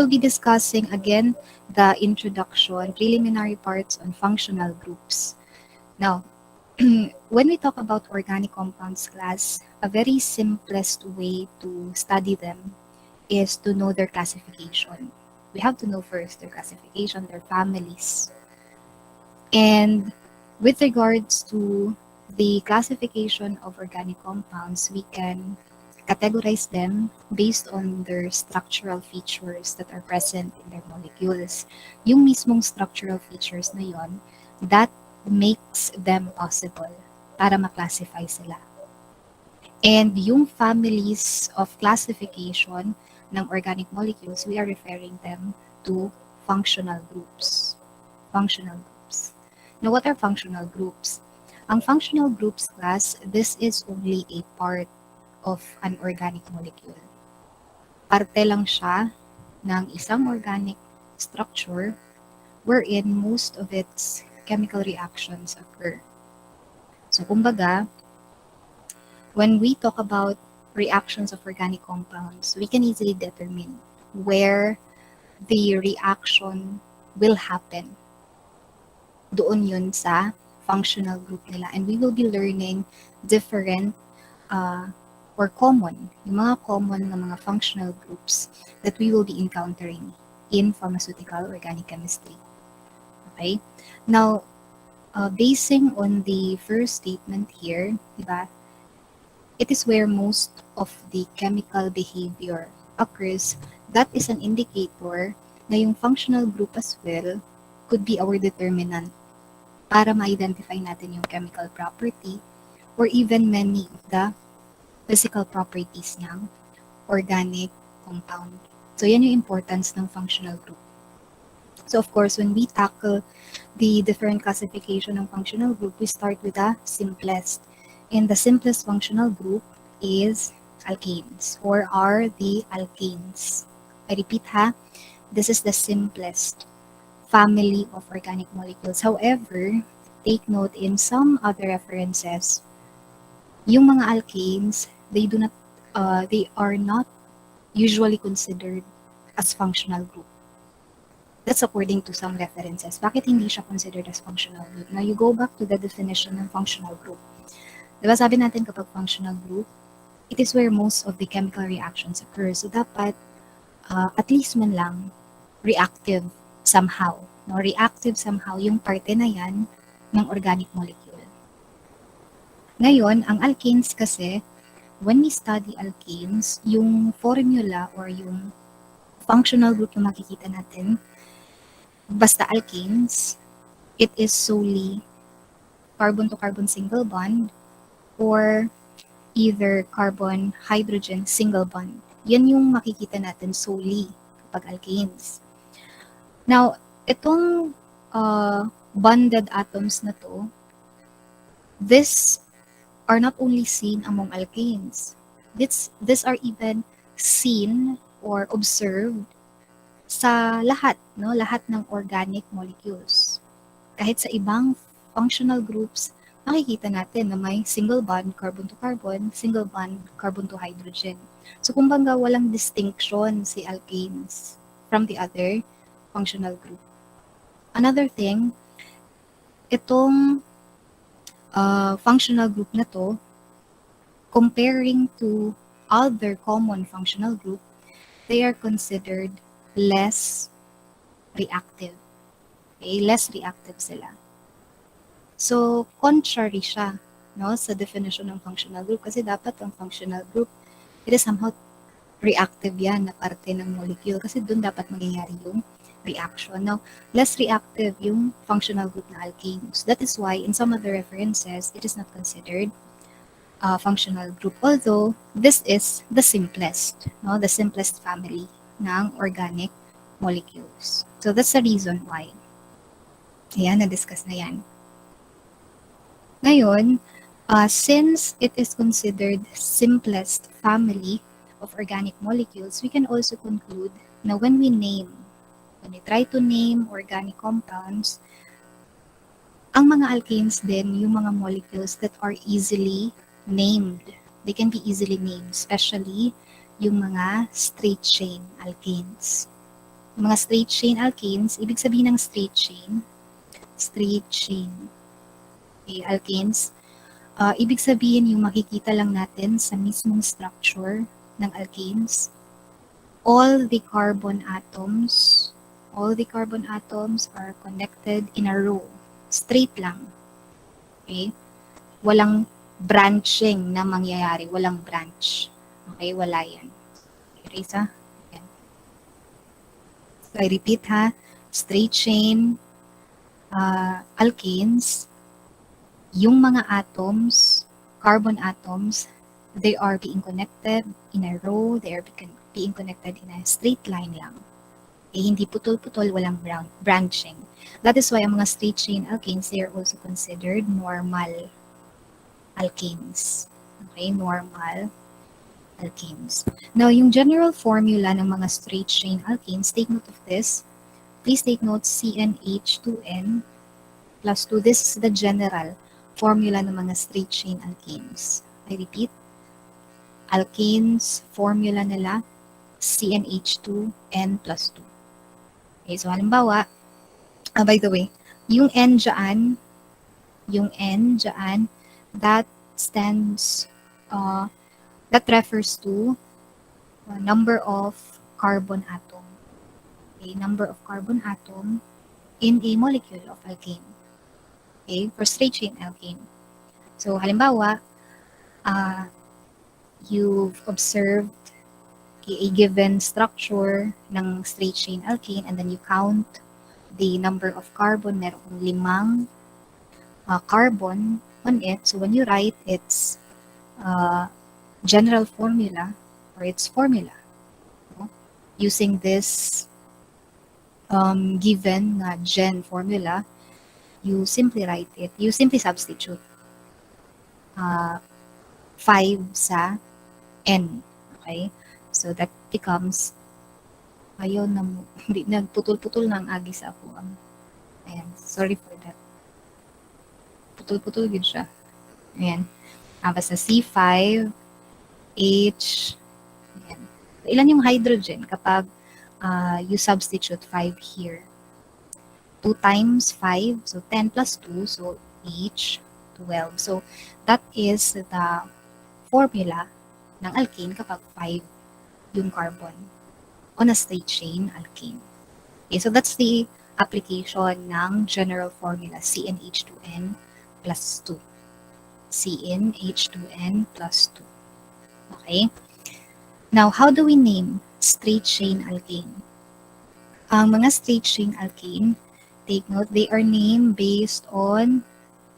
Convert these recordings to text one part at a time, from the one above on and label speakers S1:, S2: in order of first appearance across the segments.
S1: will be discussing again the introduction, preliminary parts on functional groups. Now, when we talk about organic compounds class, a very simplest way to study them is to know their classification. We have to know first their classification, their families. And with regards to the classification of organic compounds, we can categorize them based on their structural features that are present in their molecules. Yung mismong structural features na yon, that makes them possible para ma-classify sila. And yung families of classification ng organic molecules, we are referring them to functional groups. Functional groups. Now, what are functional groups? Ang functional groups class, this is only a part of an organic molecule. Parte lang siya ng isang organic structure wherein most of its chemical reactions occur. So, kumbaga, when we talk about reactions of organic compounds, we can easily determine where the reaction will happen. Doon yun sa functional group nila. And we will be learning different or common, yung mga common na mga functional groups that we will be encountering in pharmaceutical organic chemistry. Okay? Now, basing on the first statement here, diba, it is where most of the chemical behavior occurs. That is an indicator na yung functional group as well could be our determinant para ma-identify natin yung chemical property or even many of the physical properties ng organic compound. So, yan yung importance ng functional group. So, of course, when we tackle the different classification ng functional group, we start with the simplest. And the simplest functional group is alkanes or are the alkanes. I repeat ha, this is the simplest family of organic molecules. However, take note in some other references, yung mga alkanes, they are not usually considered as functional group. That's according to some references. Bakit hindi siya considered as functional group? Now, you go back to the definition ng functional group. Diba sabi natin kapag functional group, it is where most of the chemical reactions occur. So, dapat at least man lang reactive somehow. No? Reactive somehow yung parte na yan ng organic molecule. Ngayon, ang alkanes kasi, when we study alkanes, yung formula or yung functional group na makikita natin, basta alkanes, it is solely carbon-to-carbon single bond or either carbon-hydrogen single bond. Yan yung makikita natin solely kapag alkanes. Now, itong bonded atoms na to, these are not only seen among alkanes. These are even seen or observed sa lahat, no? Lahat ng organic molecules. Kahit sa ibang functional groups, makikita natin na may single bond carbon to carbon, single bond carbon to hydrogen. So kumbaga walang distinction si alkanes from the other functional group. Another thing, itong functional group na to, comparing to other common functional group, they are considered less reactive. Okay? Less reactive sila. So, contrary siya, no, sa definition ng functional group kasi dapat ang functional group, it is somehow reactive yan na parte ng molecule kasi doon dapat mangyayari yung reaction. Now, less reactive yung functional group na alkanes. That is why in some other references, it is not considered a functional group. Although, this is the simplest, no? The simplest family ng organic molecules. So, that's the reason why. Ayan, na-discuss na yan. Ngayon, since it is considered simplest family of organic molecules, we can also conclude na when we try to name organic compounds, ang mga alkanes din, yung mga molecules that are easily named. They can be easily named, especially yung mga straight chain alkanes. mga straight chain alkanes, ibig sabihin ng straight chain, okay, alkanes, ibig sabihin yung makikita lang natin sa mismong structure ng alkanes, all the carbon atoms are connected in a row. Straight lang. Okay? Walang branching na mangyayari. Walang branch. Okay? Wala yan. Okay, Risa? Yan. So, I repeat ha. Straight chain alkanes, yung mga atoms, carbon atoms, they are being connected in a row. They are being connected in a straight line lang. Hindi putol-putol, walang branching. That is why ang mga straight chain alkanes, they are also considered normal alkanes. Okay, normal alkanes. Now, yung general formula ng mga straight chain alkanes, take note of this. Please take note CnH2n plus 2. This is the general formula ng mga straight chain alkanes. I repeat, alkanes, formula nila, CnH2n plus 2. Okay, so halimbawa, by the way, yung N dyan, that stands, that refers to number of carbon atom. Okay, number of carbon atom in a molecule of alkane. Okay, for straight chain alkane. So halimbawa, you've observed a given structure ng straight chain alkane and then you count the number of carbon. Meron kong 5 carbon on it. So when you write its general formula or its formula, using this given gen formula, you simply write it. You simply substitute 5 sa N. Okay? So that becomes, ayaw na mo, hindi, nagputol-putol na ang agi sa ako. Ayan, sorry for that. Putol-putol yun siya. Ayan. Basta C5, H, ayan. So, ilan yung hydrogen kapag you substitute 5 here? 2 times 5, so 10 plus 2, so H, 12. So that is the formula ng alkane kapag 5 yung carbon on a straight chain alkane. Okay, so that's the application ng general formula CnH2n plus 2. CnH2n plus 2. Okay? Now, how do we name straight chain alkane? Ang mga straight chain alkane, take note, they are named based on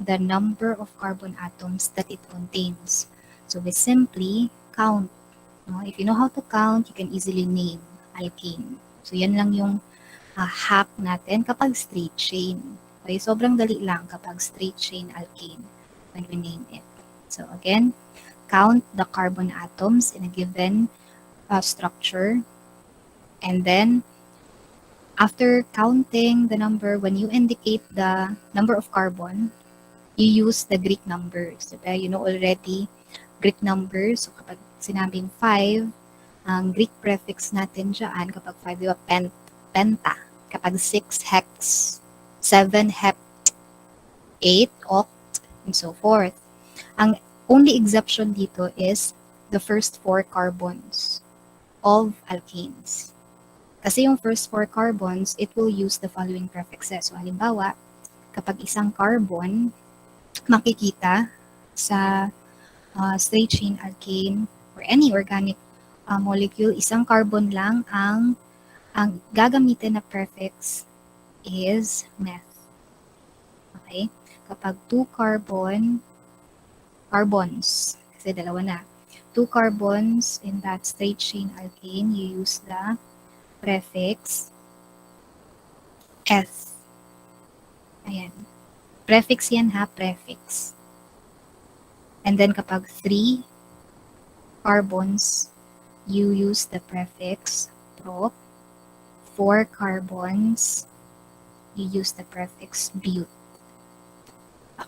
S1: the number of carbon atoms that it contains. So we simply count. No? If you know how to count, you can easily name alkane. So yan lang yung hack natin kapag straight chain. Okay, sobrang dali lang kapag straight chain alkane when we name it. So again, count the carbon atoms in a given structure, and then after counting the number, when you indicate the number of carbon, you use the Greek numbers. Diba? You know already Greek numbers. So kapag sinabing 5, ang Greek prefix natin dyan, kapag 5, diba, penta. Kapag 6, hex. 7, hept. 8, oct, and so forth. Ang only exception dito is the first 4 carbons of alkanes. Kasi yung first 4 carbons, it will use the following prefixes. So halimbawa, kapag isang carbon, makikita sa straight chain alkane or any organic molecule, isang carbon lang ang gagamitin na prefix is meth. Okay? Kapag 2 carbons, kasi dalawa na, 2 carbons in that straight chain alkane, you use the prefix S. Ayan. Prefix yan ha, prefix. And then kapag 3 carbons, you use the prefix prop. 4 carbons, you use the prefix but.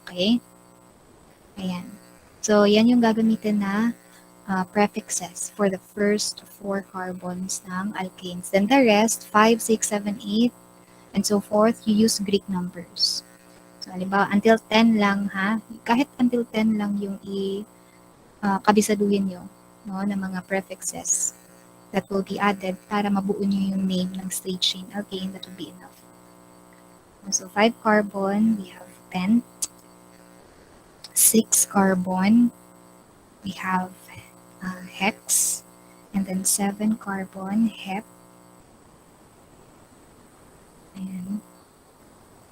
S1: Okay? Ayan. So, yan yung gagamitin na prefixes for the first 4 carbons ng alkanes. Then the rest, 5, 6, 7, 8, and so forth, you use Greek numbers. So, halimbawa, until 10 lang ha. Kahit until 10 lang yung kabisaduhin nyo, no, ng mga prefixes that will be added para mabuo nyo yung name ng straight chain alkane. That will be enough. So 5 carbon, we have pent. 6 carbon, we have hex. And then 7 carbon, hep.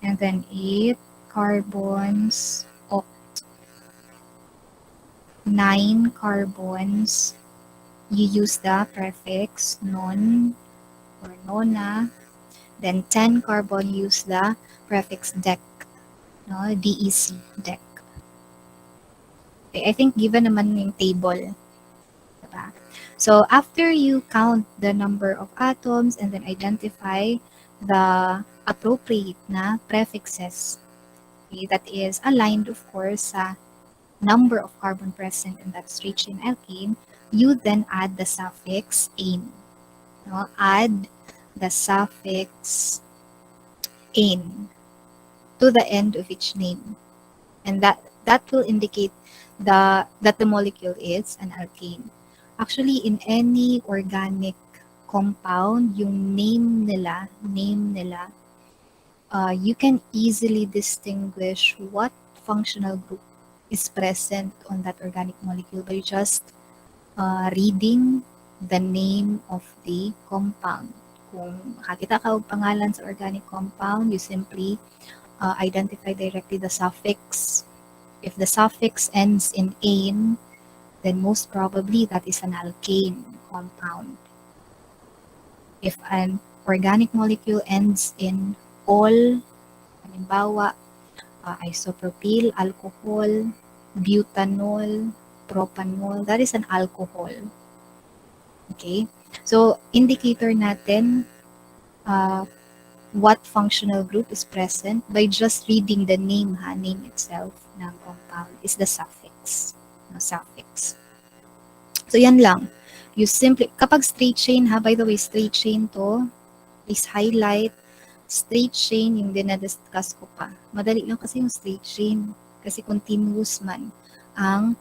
S1: And then 8 carbons, oct. 9 carbons, you use the prefix non or nona. Then 10 carbon, use the prefix dec, no? DEC, dec. Okay, I think given naman yung table. Diba? So after you count the number of atoms and then identify the appropriate na prefixes, okay, that is aligned of course sa number of carbon present in that straight chain alkane, you then add the suffix "ane." No? Add the suffix "ane" to the end of each name. And that will indicate that the molecule is an alkane. Actually, in any organic compound, yung name nila, you can easily distinguish what functional group is present on that organic molecule by just reading the name of the compound. Kung makakita ka og pangalan sa organic compound, you simply identify directly the suffix. If the suffix ends in "ane", then most probably that is an alkane compound. If an organic molecule ends in "ol", halimbawa, isopropyl, alcohol, butanol, propanol, that is an alcohol. Okay? So, indicator natin what functional group is present by just reading the name, name itself ng compound is the suffix. No, suffix. So, yan lang. You simply, kapag straight chain by the way, straight chain to, please highlight, straight chain yung dinadiscuss ko pa. Madali lang kasi yung straight chain kasi continuous man ang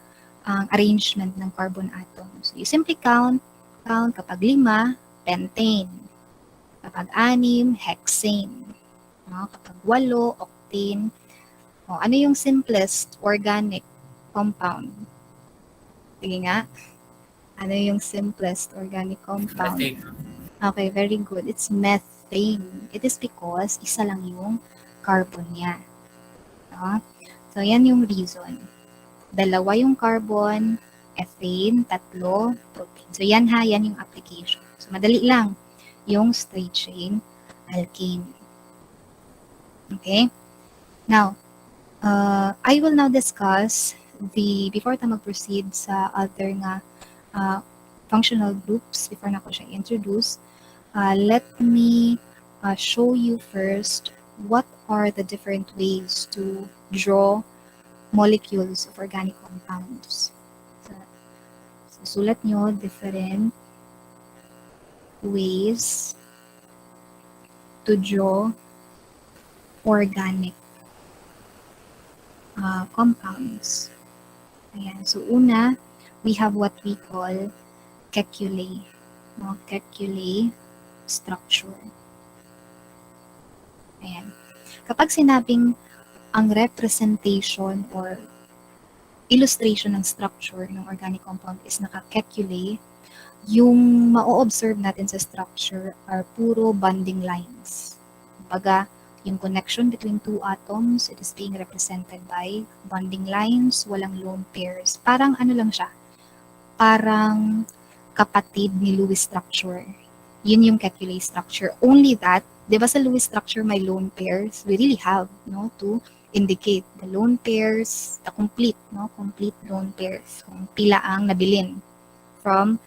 S1: arrangement ng carbon atoms. So, you simply count kapag 5, pentane. Kapag 6, hexane. No? Kapag 8, octane. O, ano yung simplest organic compound? Sige nga. Ano yung simplest organic compound?
S2: Methane.
S1: Okay, very good. It's methane. It is because isa lang yung carbon niya. No? So, yan yung reason. 2 yung carbon, ethane, 3, propane. So, yan yung application. So, madali lang yung straight chain alkane. Okay? Now, I will now discuss before tayo mag-proceed sa other nga functional groups, before na ko siya introduce, let me show you first what are the different ways to draw molecules of organic compounds. So, sulat nyo different ways to draw organic compounds. Ayan. So, una, we have what we call Kekule. No? Kekule structure. Ayan. Kapag sinabing ang representation or illustration ng structure ng organic compound is naka-Kekule, yung ma-observe natin sa structure are puro bonding lines. Kumbaga, yung connection between 2 atoms, it is being represented by bonding lines, walang lone pairs. Parang ano lang siya, parang kapatid ni Lewis structure. Yun yung Kekule structure. Only that, di ba sa Lewis structure may lone pairs? We really have to indicate the lone pairs, the complete lone pairs. Kung pila ang nabilin from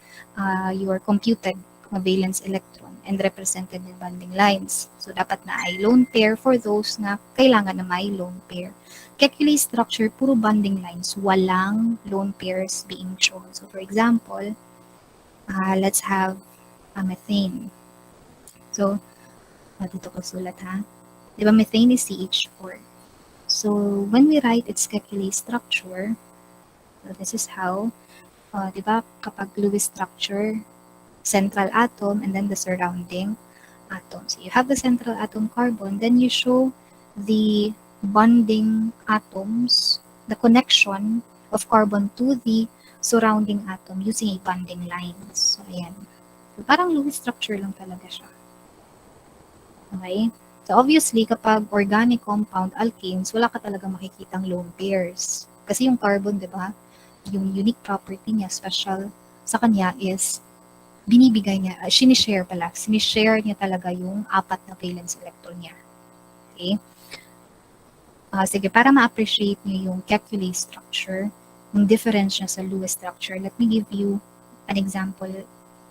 S1: your computed valence electron. and represented with bonding lines. So, dapat na ay lone pair for those na kailangan na may lone pair. Kekulé structure, puro bonding lines, walang lone pairs being shown. So, for example, let's have a methane. So, dito ko sulat ha. Diba methane is CH4. So, when we write its Kekulé structure, so this is how, diba kapag Lewis structure, central atom and then the surrounding atoms. So you have the central atom carbon, then you show the bonding atoms, the connection of carbon to the surrounding atom using a bonding lines. So, ayan. So, parang Lewis structure lang talaga siya. Okay? So, obviously, kapag organic compound alkanes, wala ka talaga makikitang lone pairs. Kasi yung carbon, di ba, yung unique property niya, special sa kanya is binibigay niya, sinishare niya talaga yung 4 na valence electron niya. Okay? Sige, para ma-appreciate niyo yung Kekulé structure, yung difference niya sa Lewis structure, let me give you an example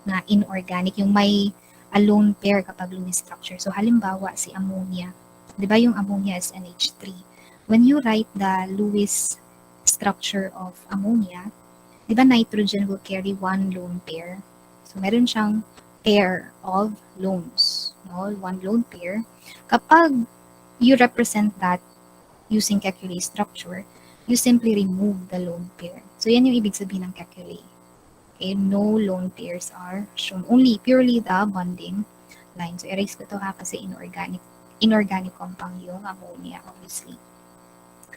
S1: na inorganic, yung may a lone pair kapag Lewis structure. So, halimbawa, si ammonia. Di ba yung ammonia is NH3? When you write the Lewis structure of ammonia, di ba nitrogen will carry 1 lone pair? So, meron siyang pair of lones. No? 1 lone pair. Kapag you represent that using Kekulé structure, you simply remove the lone pair. So, yan yung ibig sabihin ng Kekulé. Okay, no lone pairs are shown. Only purely the bonding line. So, erase ko to ha kasi inorganic compound yung ammonia, obviously.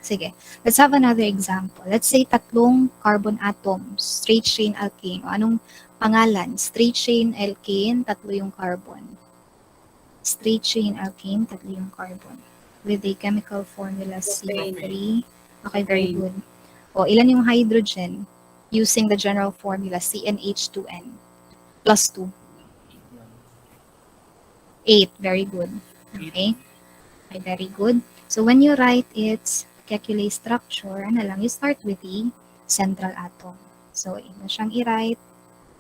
S1: Sige, let's have another example. Let's say 3 carbon atoms, straight chain alkane. O anong pangalan? Straight chain alkane, 3 yung carbon. Straight chain alkane, 3 yung carbon. With a chemical formula C3. Okay, very good. O, ilan yung hydrogen? Using the general formula CnH2n plus 2. 8. Very good. Okay? Okay, very good. So, when you write its Kekulé structure, ano lang, you start with the central atom. So, ito siyang i-write,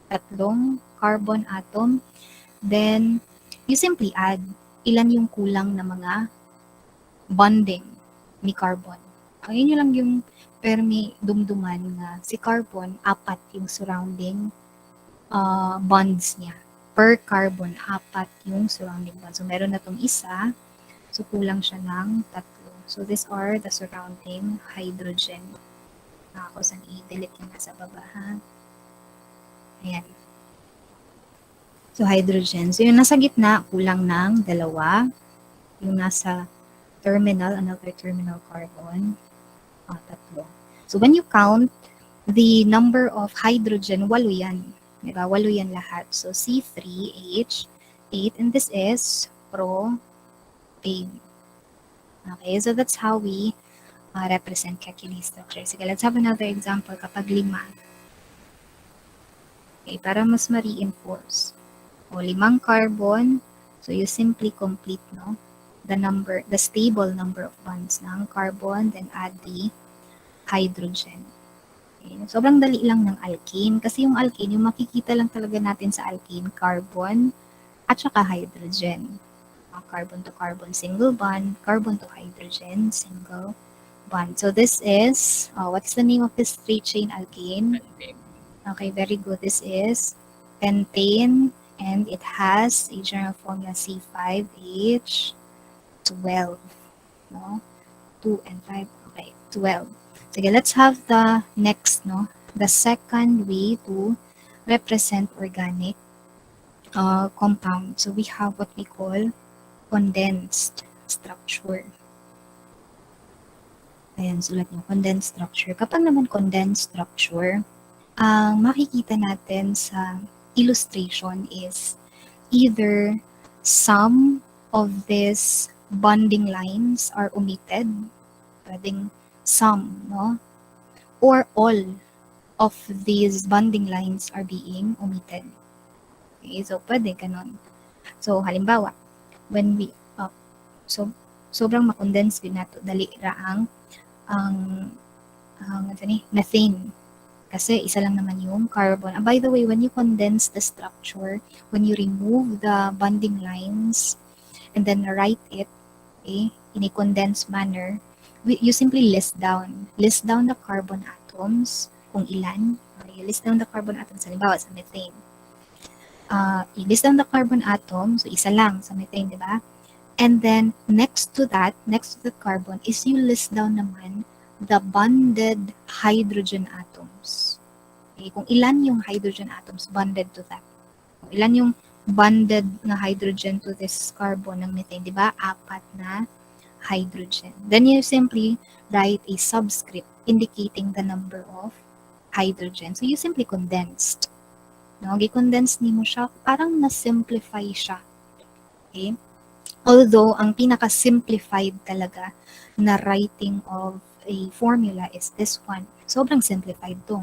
S1: 3 carbon atom. Then, you simply add ilan yung kulang na mga bonding ni carbon. Ayun yun lang yung permi dumduman nga si carbon, 4 yung surrounding bonds niya. Per carbon, 4 yung surrounding bonds. So, meron na itong isa. So, kulang siya ng 3. So, these are the surrounding hydrogen. Ako saan i-delete yung nasa baba, ha? Ayan. So, hydrogen. So, yung nasa gitna, kulang ng 2. Yung nasa terminal, another terminal carbon, 3. So, when you count the number of hydrogen, 8 yan. Diba? 8 yan lahat. So, C3H8, and this is propane. Okay, so that's how we represent Kekulé structure. Sige, let's have another example kapag 5. Okay, para mas ma-reinforce. O, 5 carbon. So, you simply complete, no? The stable number of bonds ng carbon, then add the hydrogen. Okay. Sobrang dali lang ng alkane. Kasi yung alkane, yung makikita lang talaga natin sa alkane, carbon at saka hydrogen. Carbon to carbon, single bond. Carbon to hydrogen, single bond. So this is, what's the name of this straight chain alkane? Okay, very good. This is pentane, and it has a general formula C5H12. No? 2 and 5. Okay, 12. Sige, let's have the next, no? The second way to represent organic compound. So we have what we call condensed structure. Ayan, sulat niyo, condensed structure. Kapag naman condensed structure, ang makikita natin sa illustration is either some of these bonding lines are omitted, pwedeng some, no? Or all of these bonding lines are being omitted. Okay, so pwede ganon. So, halimbawa, when we, sobrang makondense din nato, dali ra ang methane. Kasi isa lang naman yung carbon. And by the way, when you condense the structure, when you remove the bonding lines and then write it, okay, in a condensed manner, you simply list down. List down the carbon atoms, kung ilan. Okay, list down the carbon atoms, halimbawa sa methane. I-list down the carbon atom, so isa lang sa methane, di ba? And then, next to the carbon, is you list down naman the bonded hydrogen atoms. Okay, kung ilan yung hydrogen atoms bonded to that. Kung ilan yung bonded na hydrogen to this carbon ng methane, di ba? 4 na hydrogen. Then you simply write a subscript indicating the number of hydrogen. So you simply condensed. No, gi-condense ni mo siya, parang na-simplify siya. Okay? Although, ang pinaka-simplified talaga na writing of a formula is this one. Sobrang simplified to.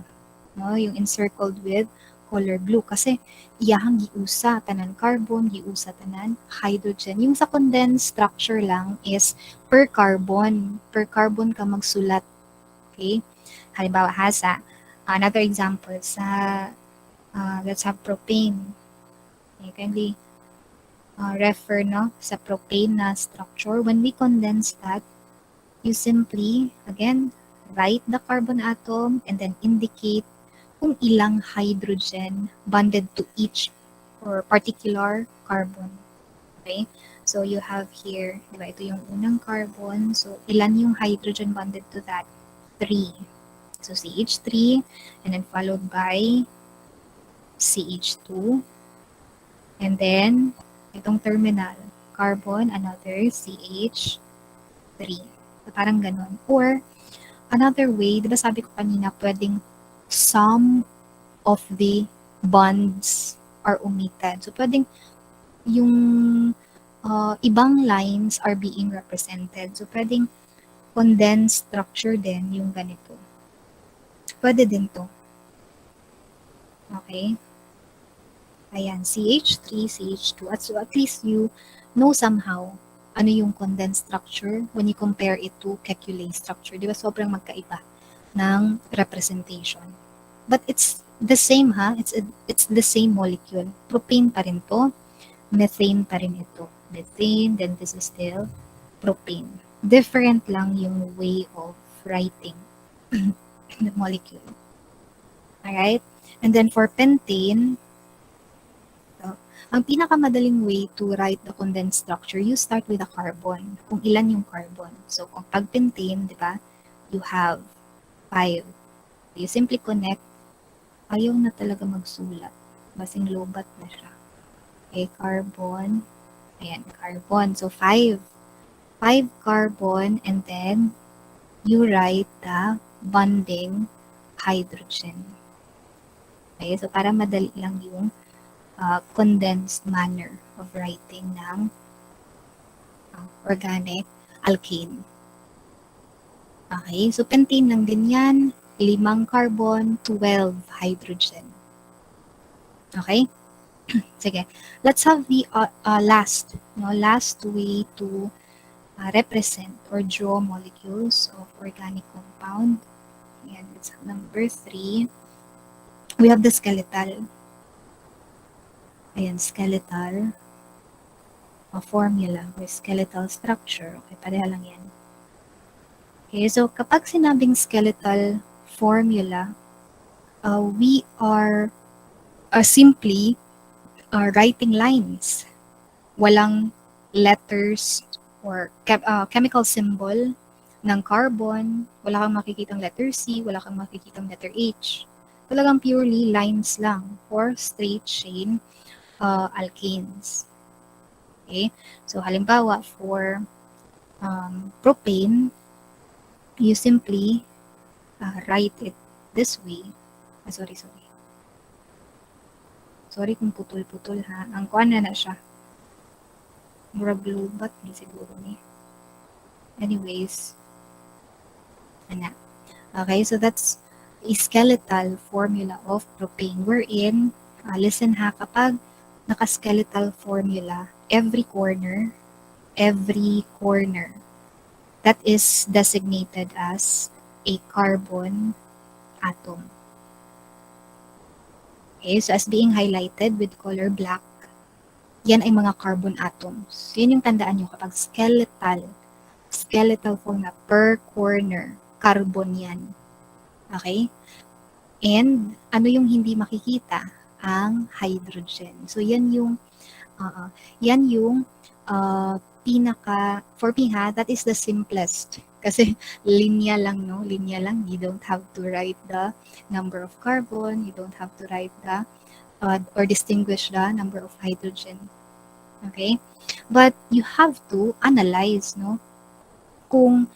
S1: No? Yung encircled with color blue. Kasi, iyahang giusa tanan carbon, giusa tanan hydrogen. Yung sa condensed structure lang is per carbon. Per carbon ka magsulat. Okay? Halimbawa, sa another example, let's have propane. Okay, kindly refer sa propane na structure. When we condense that, you simply, again, write the carbon atom and then indicate kung ilang hydrogen bonded to each or particular carbon. Okay? So, you have here, di ba, ito yung unang carbon. So, ilan yung hydrogen bonded to that? 3. So, CH3 and then followed by CH2. And then, itong terminal, carbon, another CH3. So, parang ganun. Or, another way, di ba sabi ko kanina, pwedeng some of the bonds are omitted. So, pwedeng yung ibang lines are being represented. So, pwedeng condensed structure din yung ganito. Pwede din to. Okay? Ayan, CH3, CH2. So at least you know somehow ano yung condensed structure when you compare it to Kekulé structure. Di ba sobrang magkaiba ng representation. But it's the same It's the same molecule. Propane pa rin to. Methane pa rin ito. Methane, then this is still propane. Different lang yung way of writing the molecule. Alright? And then for pentane, ang pinakamadaling way to write the condensed structure, you start with a carbon. Kung ilan yung carbon. So, kung pag pentane, di ba, you have 5. You simply connect. Ayaw na talaga magsulat. Basing lobat na siya. Okay, carbon. Ayan, carbon. So, 5. 5 carbon and then you write the bonding hydrogen. Okay, so para madali lang yung condensed manner of writing ng organic alkane. Okay, so pentane lang din yan. 5 carbon, 12 hydrogen. Okay? Sige. Let's have the last way to represent or draw molecules of organic compound. Ayan, let's have number 3. We have the skeletal. Ayan, skeletal formula or skeletal structure. Okay, pareha lang yan. Okay, so kapag sinabing skeletal formula, we are simply writing lines. Walang letters or chemical symbol ng carbon. Wala kang makikitang letter C, wala kang makikitang letter H. Talagang purely lines lang for straight chain alkanes. Okay? So, halimbawa, for propane, you simply write it this way. Sorry. Sorry kung putol-putol ha. Ang kuan na siya. Murag lubat ni siguro ni. Anyways. Ana. Okay, so that's a skeletal formula of propane. Wherein, listen ha, kapag naka-skeletal formula, every corner, that is designated as a carbon atom. Okay, so as being highlighted with color black, yan ay mga carbon atoms. Yan yung tandaan nyo kapag skeletal formula per corner, carbon yan. Okay? And ano yung hindi makikita? Ang hydrogen. So yan yung for me ha, that is the simplest. Kasi linya lang, no? Linya lang. You don't have to write the number of carbon. You don't have to write the or distinguish the number of hydrogen. Okay? But you have to analyze, no? Kung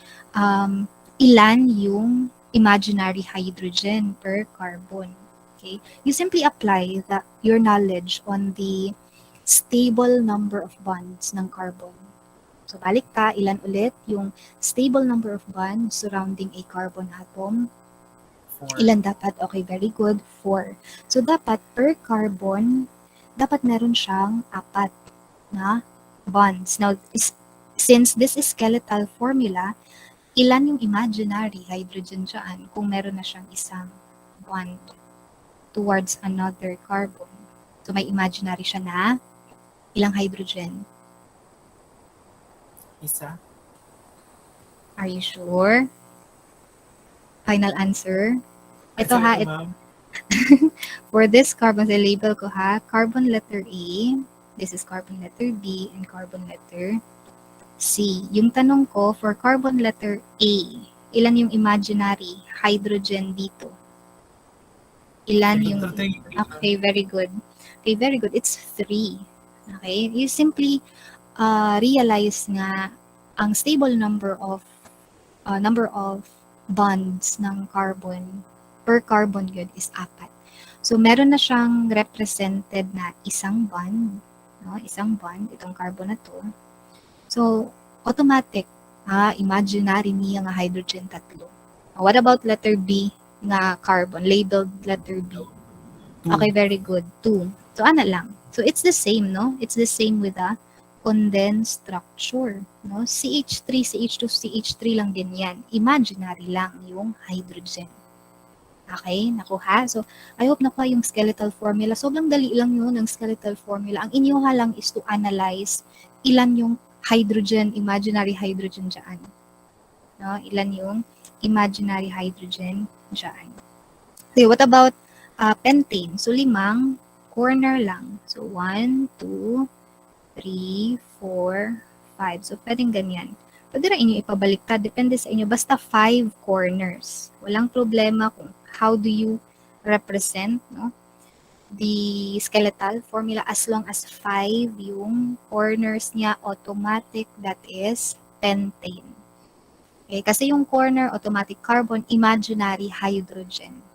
S1: ilan yung imaginary hydrogen per carbon. Okay? You simply apply your knowledge on the stable number of bonds ng carbon. So, balik ka, ilan ulit yung stable number of bonds surrounding a carbon atom?
S2: 4.
S1: Ilan dapat? Okay, very good. 4. So, dapat per carbon, dapat meron siyang 4 na bonds. Now, since this is skeletal formula, ilan yung imaginary hydrogen dyan kung meron na siyang isang bond towards another carbon? So, may imaginary siya na ilang hydrogen?
S2: Isa.
S1: Are you sure? Final answer? Ito
S2: Sorry
S1: ha,
S2: po, ma'am.
S1: for this carbon, sa label ko ha, carbon letter A, this is carbon letter B, and carbon letter C. Yung tanong ko, for carbon letter A, ilan yung imaginary hydrogen dito? Ilan yung... Okay, very good. Okay, very good. It's 3. Okay, you simply realize nga ang stable number of bonds ng carbon per carbon good is 4. So meron na siyang represented na isang bond, no? Isang bond itong carbon na to. So automatic imaginary niya nga hydrogen 3. What about letter B nga carbon labeled letter B?
S2: 2.
S1: Okay, very good. 2. So, ano lang. So, it's the same, no? It's the same with the condensed structure, no? CH3, CH2, CH3 lang din yan. Imaginary lang yung hydrogen. Okay, nakuha. So, I hope nakuha yung skeletal formula. Sobrang dali lang yun ng skeletal formula. Ang inyuha lang is to analyze ilan yung hydrogen, imaginary hydrogen dyan. No? Ilan yung imaginary hydrogen dyan. Okay, what about pentane? So, 5 corner lang. So, 1, 2, 3, 4, 5. So, pwedeng ganyan. Pwede rin inyo ipabaliktad. Depende sa inyo. Basta 5 corners. Walang problema kung how do you represent, no, the skeletal formula as long as 5 yung corners niya automatic, that is pentane. Okay, kasi yung corner automatic carbon, imaginary hydrogen.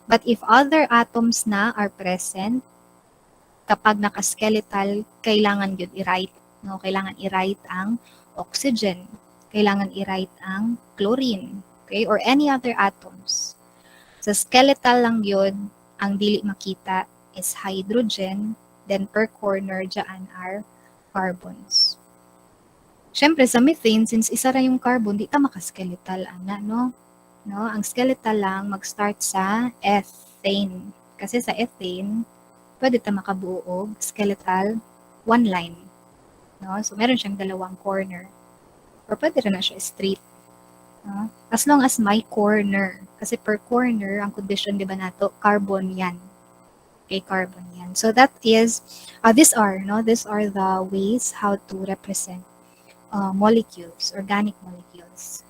S1: But if other atoms na are present, kapag naka-skeletal, kailangan yun i-write. No? Kailangan i-write ang oxygen. Kailangan i-write ang chlorine. Okay? Or any other atoms. Sa skeletal lang yun, ang dili makita is hydrogen. Then per corner, dyan are carbons. Siyempre, sa methane, since isa ra yung carbon, di ta maka-skeletal, no? No, ang skeletal lang mag-start sa ethane. Kasi sa ethane, pwede ta makabuo og skeletal 1 line. No? So meron siyang 2 corner. Or pwede rin na siya straight. No? As long as may corner. Kasi per corner, ang condition, di ba nato, carbon yan. Okay, carbon yan. So that is, these are the ways how to represent molecules, organic molecules.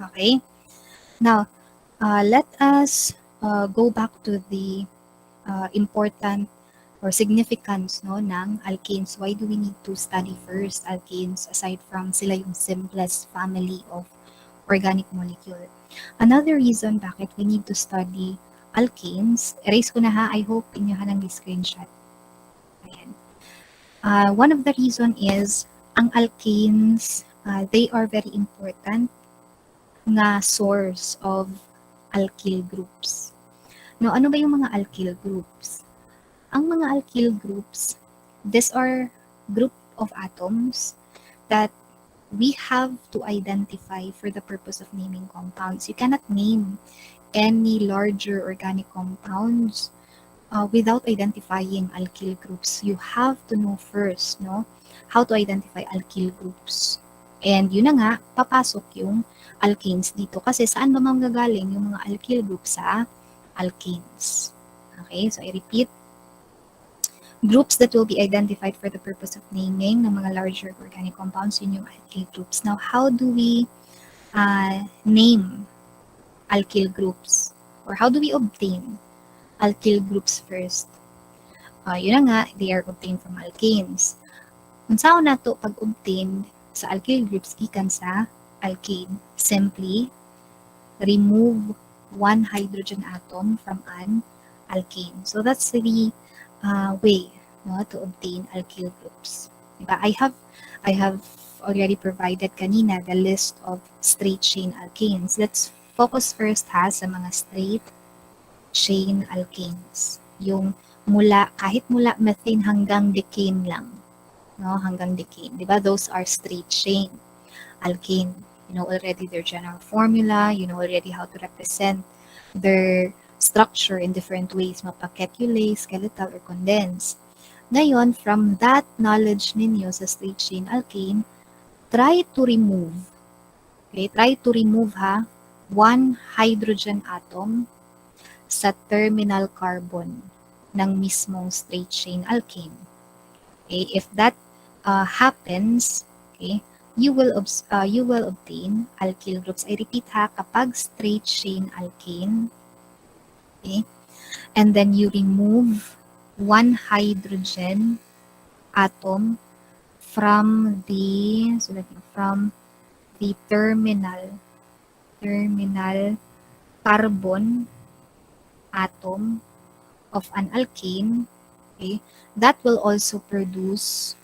S1: Okay. Now, let us go back to the important or significance, no, ng alkanes. Why do we need to study first alkanes aside from sila yung simplest family of organic molecule? Another reason bakit we need to study alkanes, erase ko na ha, I hope inyo ha ng screenshot. Ayan. One of the reason is ang alkanes, they are very important na source of alkyl groups. No, ano ba yung mga alkyl groups? Ang mga alkyl groups, these are group of atoms that we have to identify for the purpose of naming compounds. You cannot name any larger organic compounds without identifying alkyl groups. You have to know first, no, how to identify alkyl groups. And yun na nga, papasok yung alkanes dito. Kasi saan ba manggagaling yung mga alkyl groups? Sa alkanes. Okay, so I repeat, groups that will be identified for the purpose of naming ng mga larger organic compounds, yun yung alkyl groups. Now, how do we name alkyl groups? Or how do we obtain alkyl groups first? Yun na nga, they are obtained from alkanes. Unsa na to pag-obtain sa alkyl groups gikan sa alkane? Simply remove one hydrogen atom from an alkane. So that's the way, no, to obtain alkyl groups. Diba? I have already provided kanina the list of straight chain alkanes. Let's focus first sa mga straight chain alkanes. Yung kahit mula methane hanggang decane lang. No, hanggang decane. Diba? Those are straight chain alkane. You know already their general formula. You know already how to represent their structure in different ways. Mapaketulate, skeletal, or condensed. Ngayon, from that knowledge ninyo sa straight chain alkane, try to remove one hydrogen atom sa terminal carbon ng mismong straight chain alkane. Okay, if that happens, okay, you will obtain alkyl groups. I repeat kapag straight chain alkane, okay, and then you remove one hydrogen atom from the terminal carbon atom of an alkane, okay, that will also produce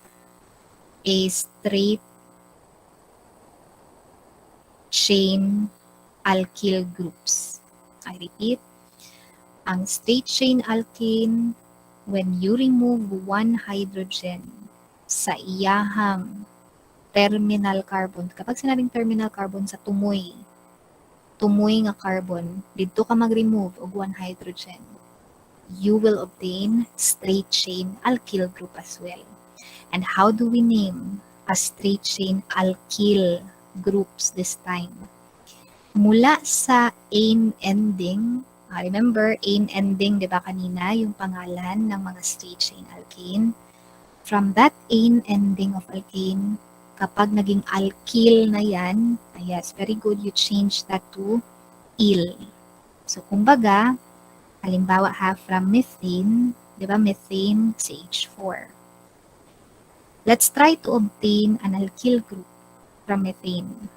S1: a straight chain alkyl groups. I repeat, ang straight chain alkane, when you remove one hydrogen sa iyahang terminal carbon, kapag sinabing terminal carbon sa tumoy nga carbon, dito ka mag-remove og one hydrogen, you will obtain straight chain alkyl group as well. And how do we name a straight chain alkyl groups this time? Mula sa ane ending, remember, ane ending, di ba kanina, yung pangalan ng mga straight chain alkane. From that ane ending of alkane, kapag naging alkyl na yan, yes, very good, you change that to il. So, kumbaga, halimbawa from methane, di ba, methane, CH4. Let's try to obtain an alkyl group from methane.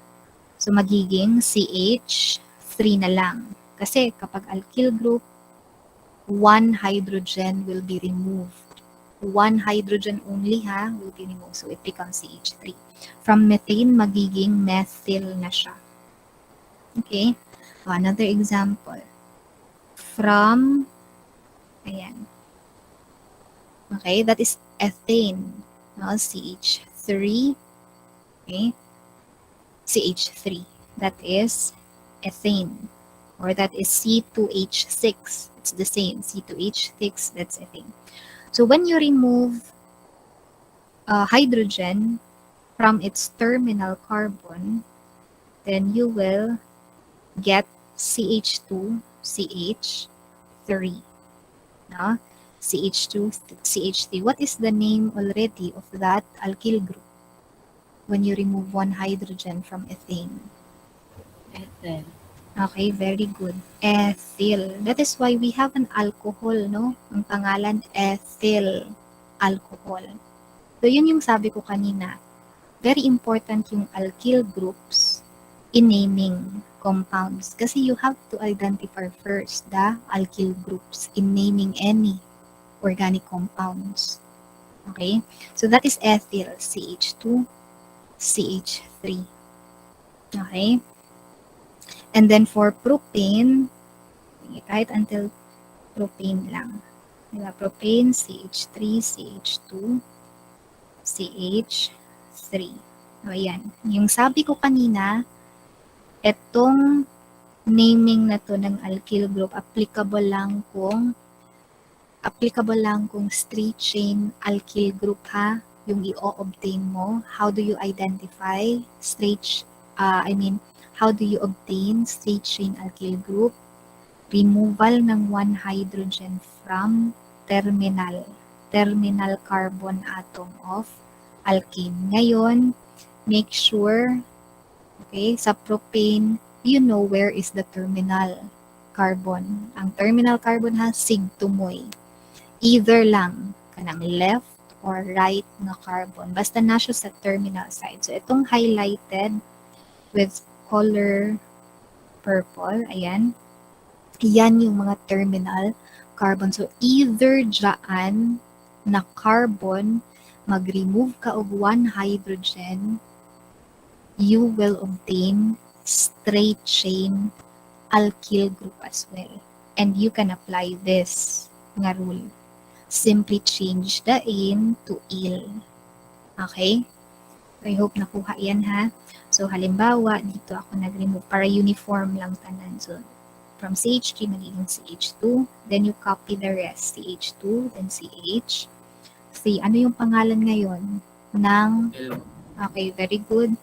S1: So, magiging CH3 na lang. Kasi kapag alkyl group, one hydrogen will be removed. One hydrogen only will be removed. So, it becomes CH3. From methane, magiging methyl na siya. Okay? Another example. From, ayan. Okay, that is ethane. No, CH3. Okay? CH3. That is ethane. Or that is C2H6. It's the same. C2H6, that's ethane. So when you remove hydrogen from its terminal carbon, then you will get CH2, CH3. No? CH2, CH3. What is the name already of that alkyl group when you remove one hydrogen from ethane?
S2: Ethyl.
S1: Okay, very good. Ethyl. That is why we have an alcohol, no? Ang pangalan, ethyl alcohol. So, yun yung sabi ko kanina. Very important yung alkyl groups in naming compounds. Kasi you have to identify first the alkyl groups in naming any organic compounds. Okay? So, that is ethyl, CH2, CH3. Okay? And then for propane, kahit until propane lang. Diba? Propane, CH3, CH2, CH3. O ayan, yung sabi ko kanina, etong naming na to ng alkyl group, applicable lang kung straight chain alkyl group ha, yung i-obtain mo. How do you identify how do you obtain straight chain alkyl group? Removal ng one hydrogen from terminal carbon atom of alkane. Ngayon, make sure, okay, sa propane, you know where is the terminal carbon. Ang terminal carbon ha, sig-tumoy. Either lang, kanang left or right na carbon. Basta na siya sa terminal side. So, itong highlighted with color purple, ayan, yan yung mga terminal carbon. So, either dyan na carbon, mag-remove ka og one hydrogen, you will obtain straight chain alkyl group as well. And you can apply this nga rule. Simply change the in to il. Okay? I hope nakuha yan ha. So, halimbawa, dito ako nag-remove para uniform lang tanan. So, from CH3, magiging CH2. Then, you copy the rest. CH2, then CH. See, ano yung pangalan ngayon ng, okay, very good,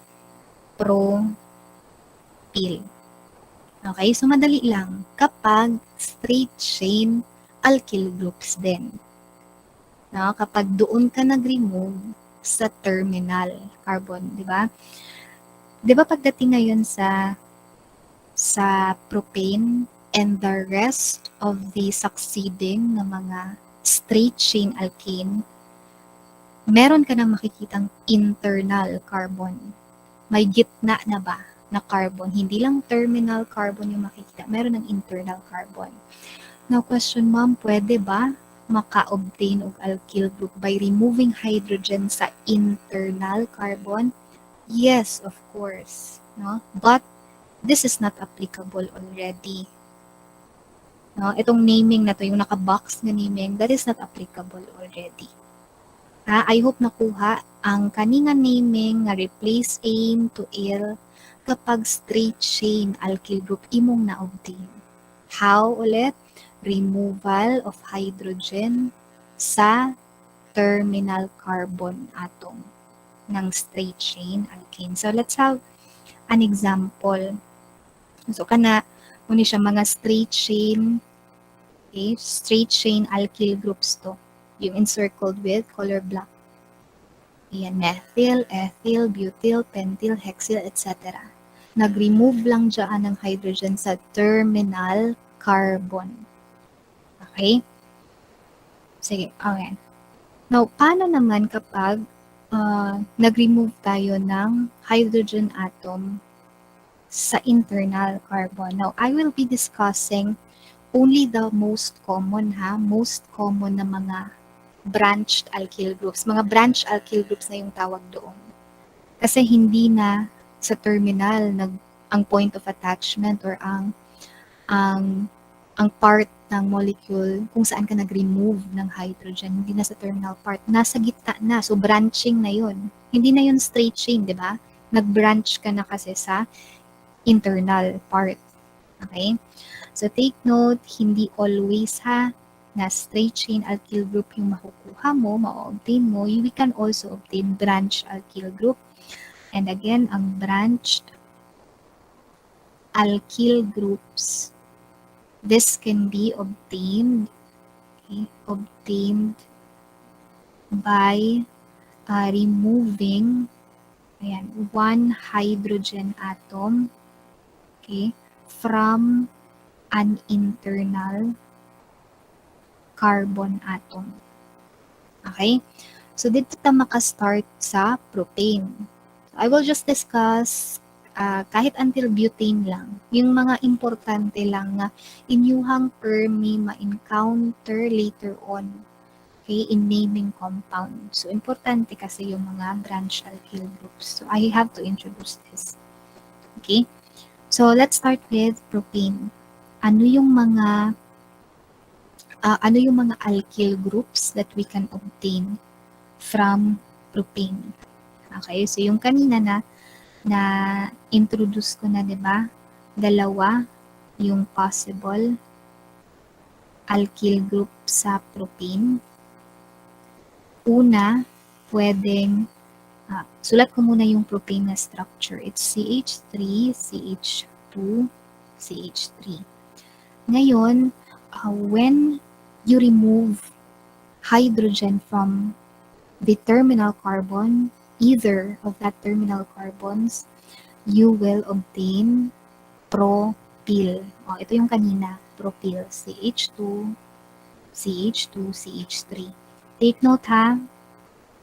S1: propyl. Okay, so madali lang. Kapag straight chain alkyl groups din. No, kapag doon ka nag-remove sa terminal carbon, di ba? Di ba pagdating ngayon sa propane and the rest of the succeeding na mga straight chain alkane, meron ka na makikitang internal carbon. May gitna na ba na carbon? Hindi lang terminal carbon yung makikita, meron ng internal carbon. Now question, ma'am, pwede ba maka-obtain og alkyl group by removing hydrogen sa internal carbon? Yes, of course, no? But this is not applicable already. No, itong naming na to, yung naka-box na naming, that is not applicable already. I hope nakuha ang kaninga naming nga replace aim to il kapag straight chain alkyl group imong na-obtain. How ulit? Removal of hydrogen sa terminal carbon atom ng straight chain alkane. So, let's have an example. So, muna siya mga straight chain, okay, straight chain alkyl groups to. Yung encircled with color black. Ayan, methyl, ethyl, butyl, pentyl, hexyl, etc. Nag-remove lang dyan ng hydrogen sa terminal carbon. Okay? Sige, okay. Now, paano naman kapag nag-remove tayo ng hydrogen atom sa internal carbon? Now, I will be discussing only the most common na mga branched alkyl groups. Mga branched alkyl groups na yung tawag doon. Kasi hindi na sa terminal ang point of attachment or ang part ng molecule kung saan ka nag-remove ng hydrogen, hindi na sa terminal part, nasa gitna na, so branching na yun. Hindi na yun straight chain, di ba? Nag-branch ka na kasi sa internal part. Okay? So take note, hindi always na straight chain alkyl group yung makukuha mo, ma-obtain mo. We can also obtain branched alkyl group. And again, ang branched alkyl groups, this can be obtained by removing one hydrogen atom from an internal carbon atom. Okay? So, dito tayo makastart sa propane. I will just discuss kahit until butane lang, yung mga importante lang na inyuhang may ma-encounter later on, okay, in naming compound. So, importante kasi yung mga branched alkyl groups. So, I have to introduce this. Okay? So, let's start with propane. Ano yung mga alkyl groups that we can obtain from propane? Okay, so yung kanina na introduce ko na, 'di ba? Dalawa yung possible alkyl group sa propane. Una, pwedeng sulat ko muna yung propane na structure. It's CH3, CH2, CH3. Ngayon, when you remove hydrogen from the terminal carbon, either of that terminal carbons, you will obtain propyl. Ito yung kanina, propyl, CH2, CH2, CH3. Take note ha,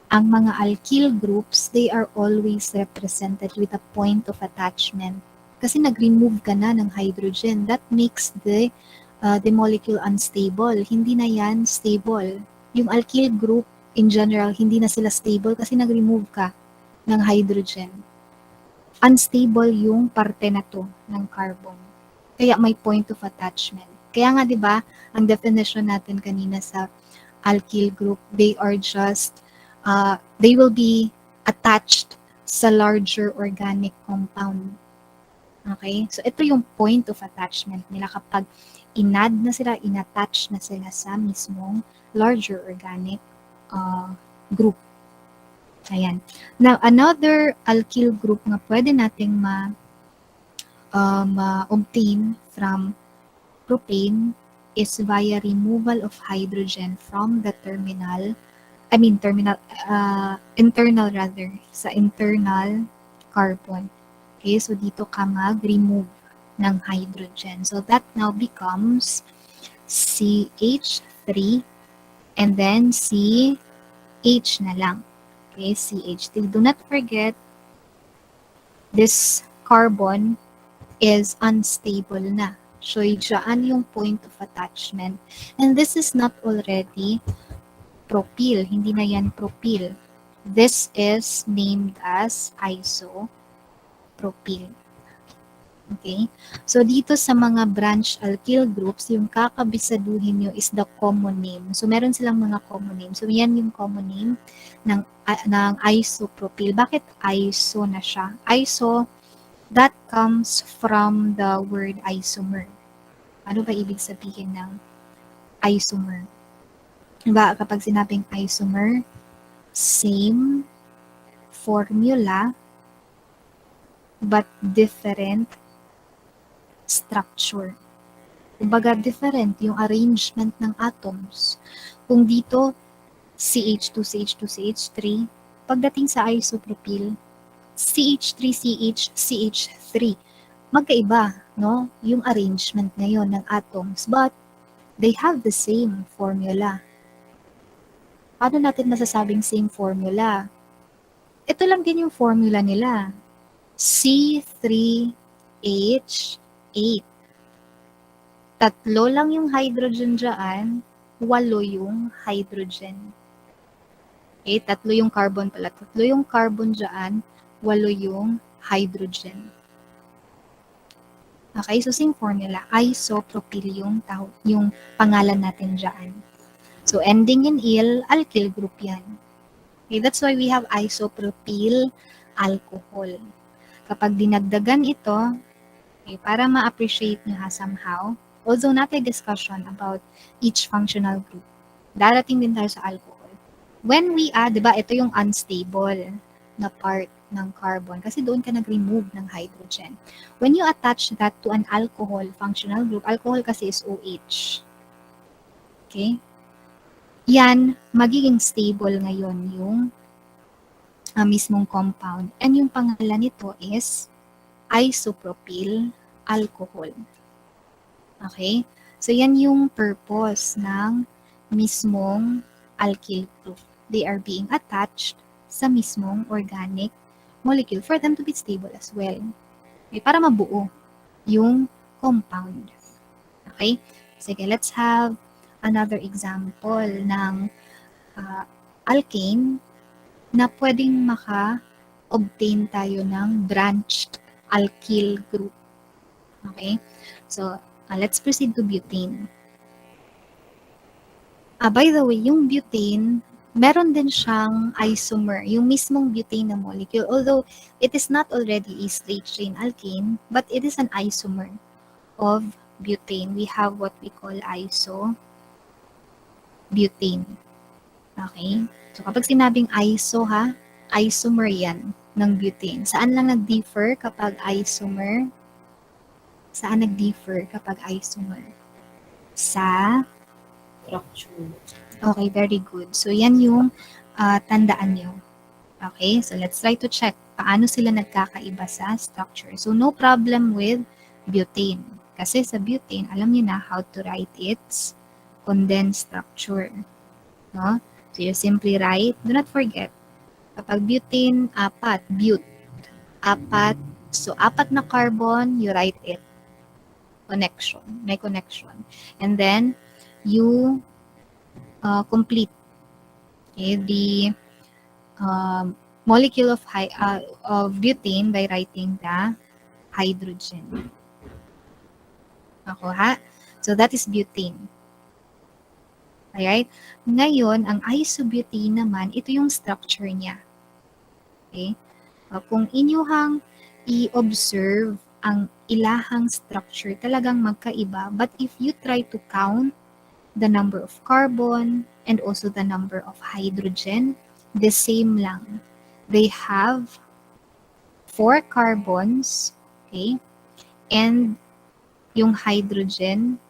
S1: ang mga alkyl groups, they are always represented with a point of attachment. Kasi nag-remove ka na ng hydrogen. That makes the molecule unstable. Hindi na yan stable. Yung alkyl group, in general, hindi na sila stable kasi nag-remove ka ng hydrogen. Unstable yung parte na to ng carbon. Kaya may point of attachment. Kaya nga 'di ba, ang definition natin kanina sa alkyl group, they are just they will be attached sa larger organic compound. Okay? So ito yung point of attachment nila kapag inad na sila, inattach na sila sa mismong larger organic group. Ayan. Now, another alkyl group na pwede nating ma-obtain from propane is via removal of hydrogen from the internal rather, sa internal carbon. Okay, so dito ka mag-remove ng hydrogen. So that now becomes CH3 and then CH na lang. Okay, CH3. Do not forget, this carbon is unstable na. So, dyan yung point of attachment. And this is not already propyl. Hindi na yan propyl. This is named as isopropyl. Okay? So, dito sa mga branch alkyl groups, yung kakabisaduhin nyo is the common name. So, meron silang mga common name. So, yan yung common name ng isopropyl. Bakit iso na siya? Iso, that comes from the word isomer. Ano ba ibig sabihin ng isomer? Diba, kapag sinabing isomer, same formula but different structure. Kumbaga, different yung arrangement ng atoms. Kung dito, CH2, CH2, CH3, pagdating sa isopropyl, CH3, CH, CH3, magkaiba, no? Yung arrangement ngayon ng atoms, but they have the same formula. Paano natin masasabing same formula? Ito lang din yung formula nila. C3H8. Tatlo lang yung hydrogen dyan, 8 yung hydrogen. Okay, tatlo yung carbon pala. Tatlo yung carbon dyan, 8 yung hydrogen. Okay, so same formula. Isopropyl yung pangalan natin dyan. So ending in -il, alkyl group yan. Okay, that's why we have isopropyl alcohol. Kapag dinagdagan ito, okay, para ma-appreciate nyo somehow, although natin discussion about each functional group, darating din tayo sa alcohol. When we add, di ba, ito yung unstable na part ng carbon kasi doon ka nag-remove ng hydrogen. When you attach that to an alcohol functional group, alcohol kasi is OH. Okay? Yan, magiging stable ngayon yung mismong compound. And yung pangalan nito is isopropyl alcohol. Okay? So, yan yung purpose ng mismong alkyl group. They are being attached sa mismong organic molecule for them to be stable as well. Okay? Para mabuo yung compound. Okay? Sige, let's have another example ng alkane na pwedeng maka-obtain tayo ng branched alkyl group. Okay? So, let's proceed to butane. By the way, yung butane, meron din siyang isomer, yung mismong butane na molecule. Although it is not already a straight chain alkane, but it is an isomer of butane. We have what we call isobutane. Okay? So kapag sinabing iso ha, isomer yan ng butane. Saan lang nag-differ kapag isomer? Saan nag-differ kapag isomer? Sa
S2: Structure.
S1: Okay, very good. So, yan yung tandaan nyo. Okay, so let's try to check paano sila nagkakaiba sa structure. So, no problem with butane. Kasi sa butane, alam niyo na how to write its condensed structure. No? So, you simply write, do not forget, kapag butane, apat, apat. So, apat na carbon, you write it. Connection, may connection. And then, you complete the molecule of butane by writing the hydrogen. Ako ha? So that is butane. Alright? Ngayon, ang isobutane naman, ito yung structure niya. Okay? Kung inyuhang i-observe ang ilahang structure, talagang magkaiba. But if you try to count the number of carbon and also the number of hydrogen, the same lang. They have 4 carbons, okay? And yung hydrogen,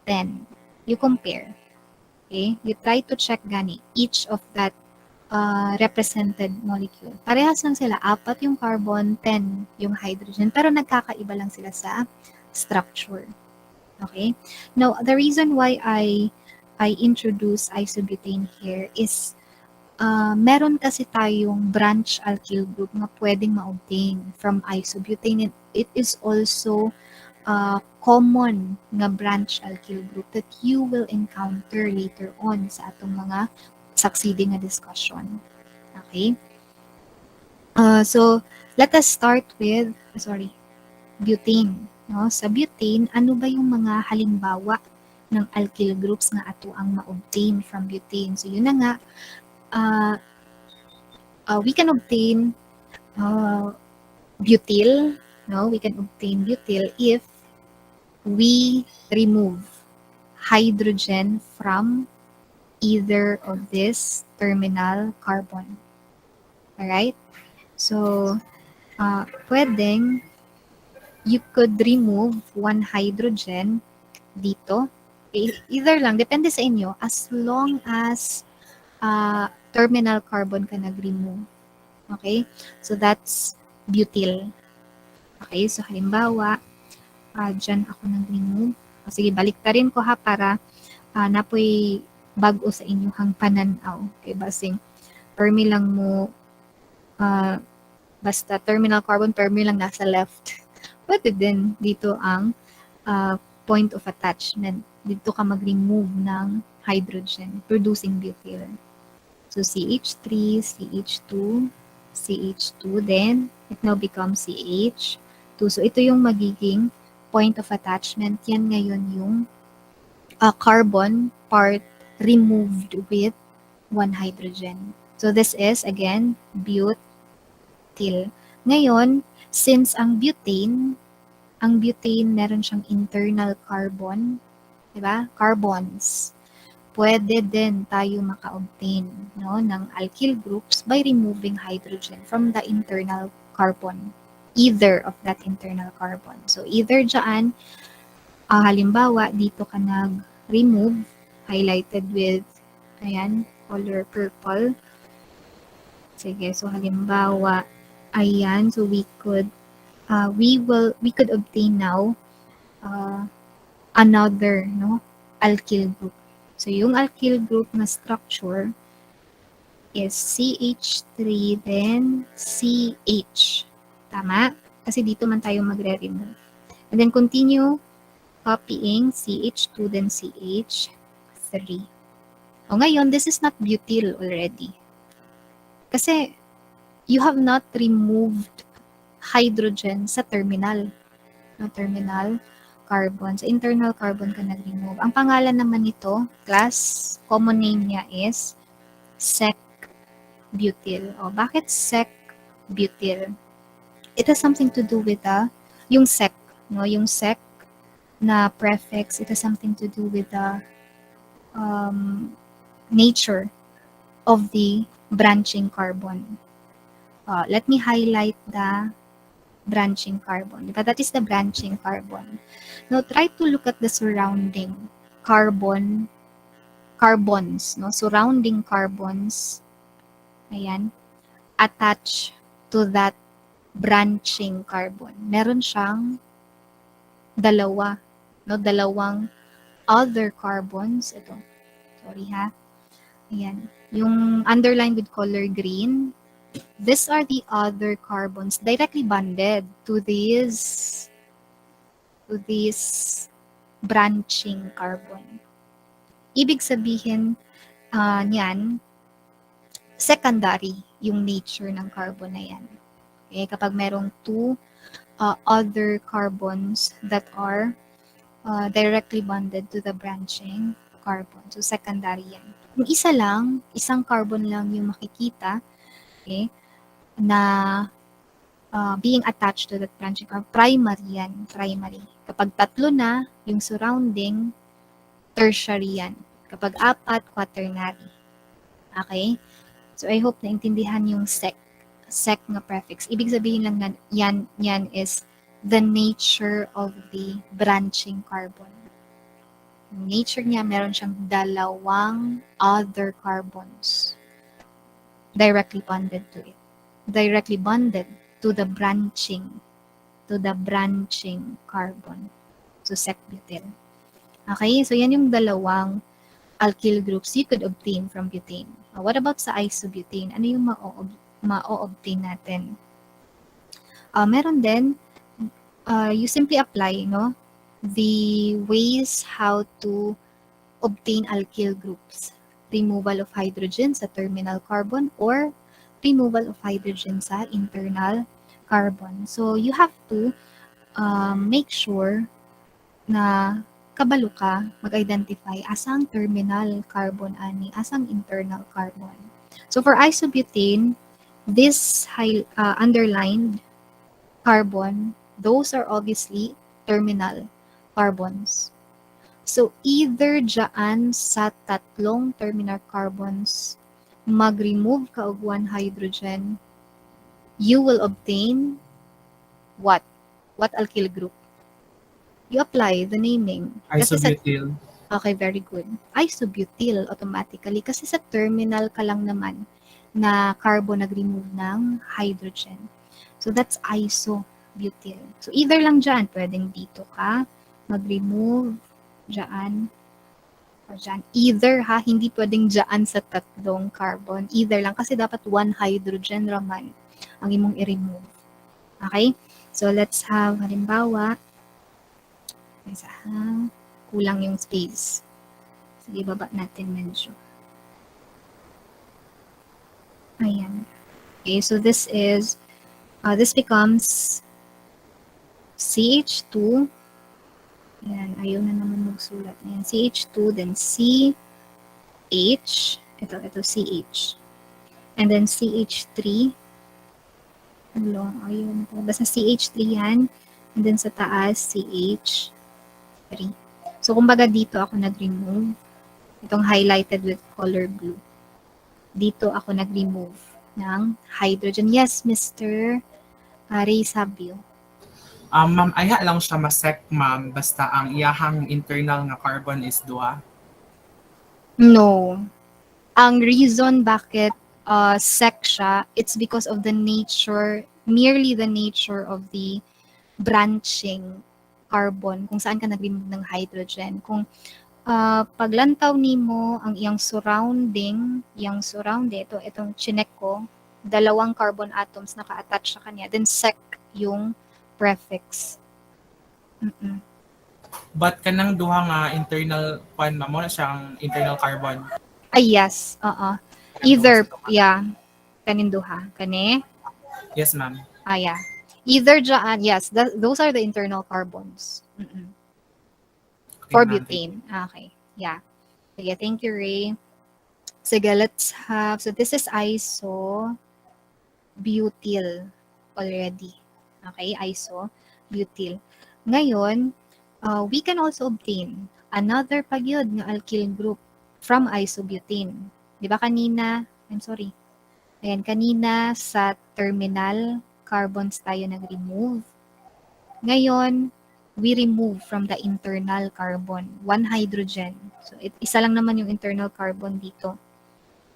S1: 10. You compare, okay? You try to check gani each of that represented molecule. Parehas lang sila, 4 yung carbon, 10 yung hydrogen, pero nagkakaiba lang sila sa structure. Okay? Now, the reason why I introduce isobutane here is meron kasi tayong branch alkyl group na pwedeng ma-obtain from isobutane. It is also common na branch alkyl group that you will encounter later on sa atong mga succeeding na discussion. Okay? So, let us start with, butane. No? Sa butane, ano ba yung mga halimbawa ng alkyl groups nga ato ang ma-obtain from butane? So, yun na nga, we can obtain butyl. No? We can obtain butyl if we remove hydrogen from either of this terminal carbon. Alright? So, pwedeng you could remove one hydrogen dito. Either lang, depende sa inyo, as long as terminal carbon ka nag-remove. Okay? So, that's butyl. Okay? So, halimbawa, dyan ako nag-remove. Sige, baliktarin ko ha para napoy bago sa inyong pananaw. Okay, basing fermi lang mo, basta terminal carbon, fermi lang nasa left. Pwede din dito ang point of attachment. Dito ka mag-remove ng hydrogen, producing butyl. So, CH3, CH2, CH2, then it now becomes CH2. So, ito yung magiging point of attachment. Yan ngayon yung carbon part removed with one hydrogen. So, this is, again, butyl. Ngayon, since ang butane meron siyang internal carbon, diba? Carbons. Pwede din tayo maka-obtain ng alkyl groups by removing hydrogen from the internal carbon. Either of that internal carbon. So, either dyan, halimbawa, dito ka nag-remove, highlighted with, ayan, color purple. Sige, so halimbawa, ayan, so we could obtain now another alkyl group. So yung alkyl group na structure is CH3 then CH. Tama? Kasi dito man tayo magre-remove. And then continue copying CH2 then CH3. O ngayon, this is not butyl already. Kasi you have not removed hydrogen sa terminal. Terminal carbon. Sa internal carbon ka nag-remove. Ang pangalan naman nito, class, common name niya is sec-butyl. O, bakit sec-butyl? It has something to do with yung sec, no? Yung sec na prefix, it has something to do with the um, nature of the branching carbon. Let me highlight the branching carbon. Diba? That is the branching carbon. Now, try to look at the surrounding carbons, no? Surrounding carbons, ayan, attached to that branching carbon. Meron siyang dalawa, no? Dalawang other carbons. Ito, sorry ha. Ayan. Yung underlined with color green, these are the other carbons directly bonded to this branching carbon. Ibig sabihin niyan, secondary yung nature ng carbon na yan. Okay? Kapag merong two other carbons that are directly bonded to the branching carbon. So, secondary yan. Kung isa lang, isang carbon lang yung makikita, okay, na being attached to that branching carbon, primary yan, primary. Kapag tatlo na, yung surrounding, tertiary yan. Kapag apat, quaternary. Okay? So, I hope naintindihan yung sec na prefix. Ibig sabihin lang na yan is the nature of the branching carbon. Nature niya, meron siyang dalawang other carbons directly bonded to it. Directly bonded to the branching carbon. So, sec-butyl. Okay? So, yan yung dalawang alkyl groups you could obtain from butane. What about sa isobutane? Ano yung ma-obtain natin? Meron din, you simply apply, no, the ways how to obtain alkyl groups. Removal of hydrogen sa terminal carbon or removal of hydrogen sa internal carbon. So, you have to make sure na kabalo ka mag-identify asang terminal carbon ani, asang internal carbon. So, for isobutane, this underlined carbon, those are obviously terminal carbons. So, either dyan sa tatlong terminal carbons, mag-remove ka og one hydrogen, you will obtain what? What alkyl group? You apply the naming.
S3: Isobutyl.
S1: Okay, very good. Isobutyl automatically kasi sa terminal ka lang naman na carbon nag-remove ng hydrogen. So, that's isobutyl. So, either lang dyan, pwedeng dito ka mag-remove dyan or dyan. Either ha, hindi pwedeng dyan sa tatlong carbon. Either lang kasi dapat one hydrogen raman ang imong i-remove. Okay? So, let's have halimbawa, isa ha, kulang yung space. Sige, baba natin medyo. Ayan. Okay, so this becomes CH2. Ayan, ayaw na naman magsulat. Ayan, CH2, then CH. Ito CH. And then CH3. Ayaw na po. Basta CH3 yan. And then sa taas, CH3. So, kumbaga dito ako nag-remove. Itong highlighted with color blue. Dito ako nag-remove ng hydrogen. Yes, Mr. Ray Sabio.
S3: Ma'am, aya lang siya masek, ma'am, basta ang iyahang internal nga carbon is duha.
S1: No. Ang reason bakit sec siya, it's because of the nature, merely the nature of the branching carbon, kung saan ka nag-remove ng hydrogen. Kung paglantaw nimo ang iyang surrounding, itong chinek ko, dalawang carbon atoms naka-attach sa kanya, then sec yung prefix.
S3: But kanang duha nga internal kwan, ma'am, mo na siyang internal carbon.
S1: Ay, yes. Either, yeah, kaninduha. Kani?
S3: Yes, ma'am.
S1: Yeah. Either dyan, yes, those are the internal carbons. For
S3: ma'am.
S1: butane. Okay. Yeah. Sige, thank you, Ray. Sige, let's have, so this is isobutyl already. Okay, isobutyl. Ngayon, we can also obtain another pagyod nga alkyl group from isobutane. Di ba kanina, I'm sorry, ayan, kanina sa terminal carbons tayo nag-remove. Ngayon, we remove from the internal carbon, one hydrogen. So, isa lang naman yung internal carbon dito.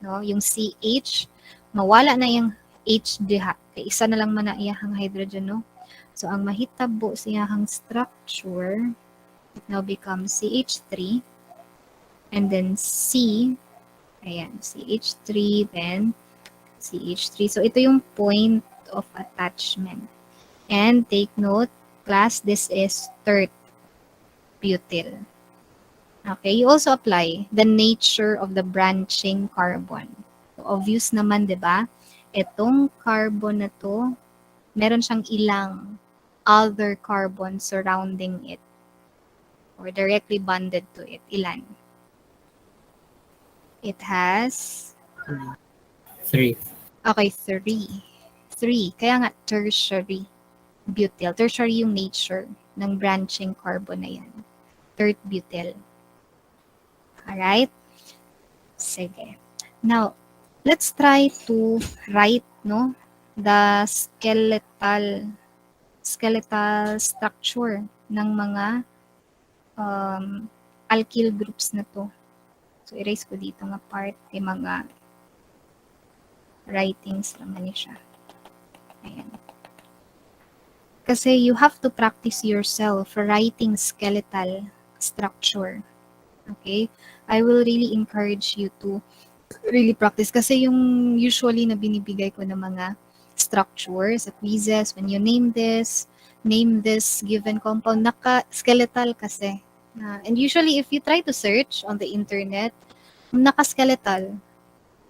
S1: No? Yung CH, mawala na yung H diha. Kaya isa na lang man na iyahang hydrogen. No? So, ang mahitabo sa iyahang structure, it now becomes CH3. And then C, ayan, CH3, then CH3. So, ito yung point of attachment. And take note, class, this is tert butyl. Okay, you also apply the nature of the branching carbon. So, obvious naman, di ba? Itong carbon na to, meron siyang ilang other carbon surrounding it or directly bonded to it. Ilan? It has,
S3: 3.
S1: okay, 3. 3. Kaya nga tertiary butyl. Tertiary yung nature ng branching carbon na yan. Tert butyl. Alright? Sige. Now, let's try to write the skeletal structure ng mga alkyl groups na to. So, erase ko dito nga part kay mga writings naman niya siya. Ayan. Kasi you have to practice yourself writing skeletal structure. Okay? I will really encourage you to really practice kasi yung usually na binibigay ko ng mga structures at quizzes, when you name this given compound, naka-skeletal kasi. And usually, if you try to search on the internet, naka-skeletal,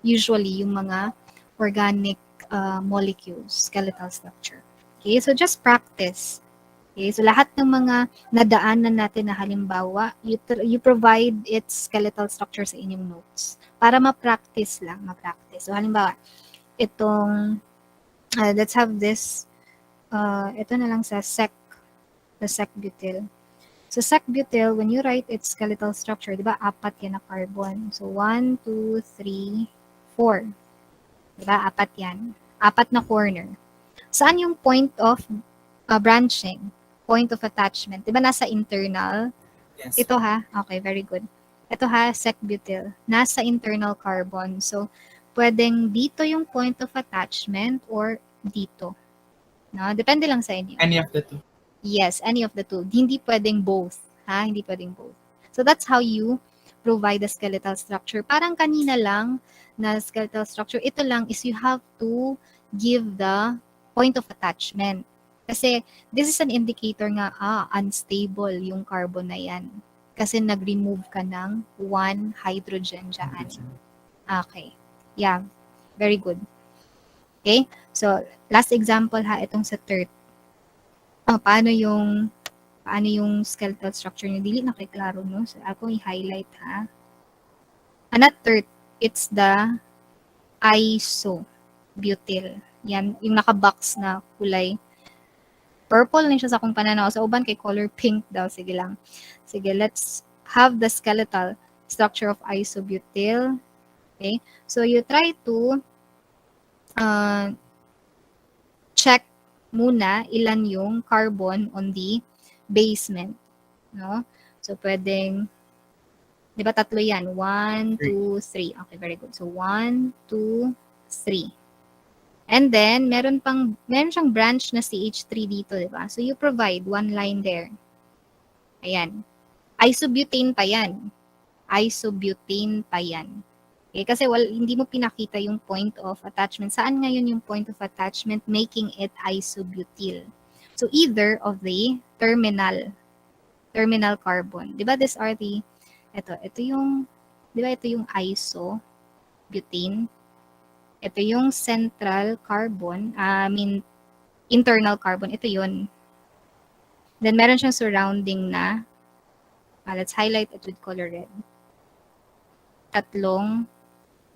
S1: usually yung mga organic molecules, skeletal structure. Okay, so just practice. Okay, so lahat ng mga nadaanan natin na halimbawa, you provide its skeletal structure sa inyong notes para ma-practice lang, ma-practice. So halimbawa, itong, let's have this, ito na lang sa the sec-butyl. So sec-butyl, when you write its skeletal structure, di ba, 4 yan na carbon. So 1, 2, 3, 4. Di ba, 4 yan. 4 na corner. Saan yung point of branching? Point of attachment. Di ba nasa internal?
S3: Yes.
S1: Ito ha. Okay, very good. Ito ha, sec-butyl. Nasa internal carbon. So, pwedeng dito yung point of attachment or dito. No? Depende lang sa inyo.
S3: Any of the two.
S1: Yes, any of the two. Hindi pwedeng both. Ha? Hindi pwedeng both. So, that's how you provide the skeletal structure. Parang kanina lang na skeletal structure, ito lang is you have to give the point of attachment. Kasi this is an indicator nga, unstable yung carbon na yan. Kasi nag-remove ka ng 1 hydrogen dyan. Okay. Yeah. Very good. Okay? So, last example ha, itong sa third. Paano yung skeletal structure niya? Dili na kay klaro, no? So, ako i-highlight ha. Not third, it's the isobutyl. Yan, yung naka-box na kulay purple na siya sa akong pananaw. Sa uban kay color pink daw. Sige lang. Sige, let's have the skeletal structure of isobutyl. Okay? So, you try to check muna ilan yung carbon on the basement. No? So, pwedeng, di ba 3 yan? 1, 2, 3. Okay, very good. So, 1, 2, 3. And then, meron siyang branch na CH3 dito, di ba? So, you provide one line there. Ayan. Isobutane pa yan. Isobutane pa yan. Okay? Kasi hindi mo pinakita yung point of attachment. Saan ngayon yung point of attachment? Making it isobutyl. So, either of the terminal carbon. Di ba, these are the, ito yung isobutane. Ito yung central carbon, internal carbon. Ito yun. Then, meron siyang surrounding na, let's highlight it with color red. 3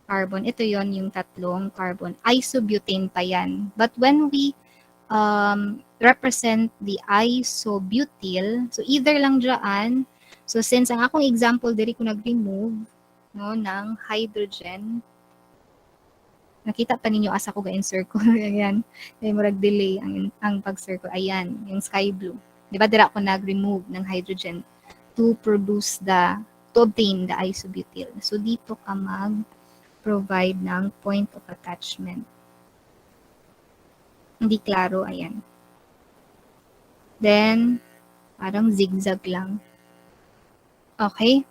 S1: carbon. Ito yon yung tatlong carbon. Isobutane pa yan. But when we represent the isobutyl, so either lang dyan, so since ang akong example, diri ko nag-remove no, ng hydrogen, nakita pa ninyo asa ko ga-encircle. Ayan. May murag delay ang pag-circle. Ayan, yung sky blue. Di ba dira ako nag-remove ng hydrogen to produce to obtain the isobutyl. So dito ka mag-provide ng point of attachment. Hindi klaro, ayan. Then, parang zigzag lang. Okay?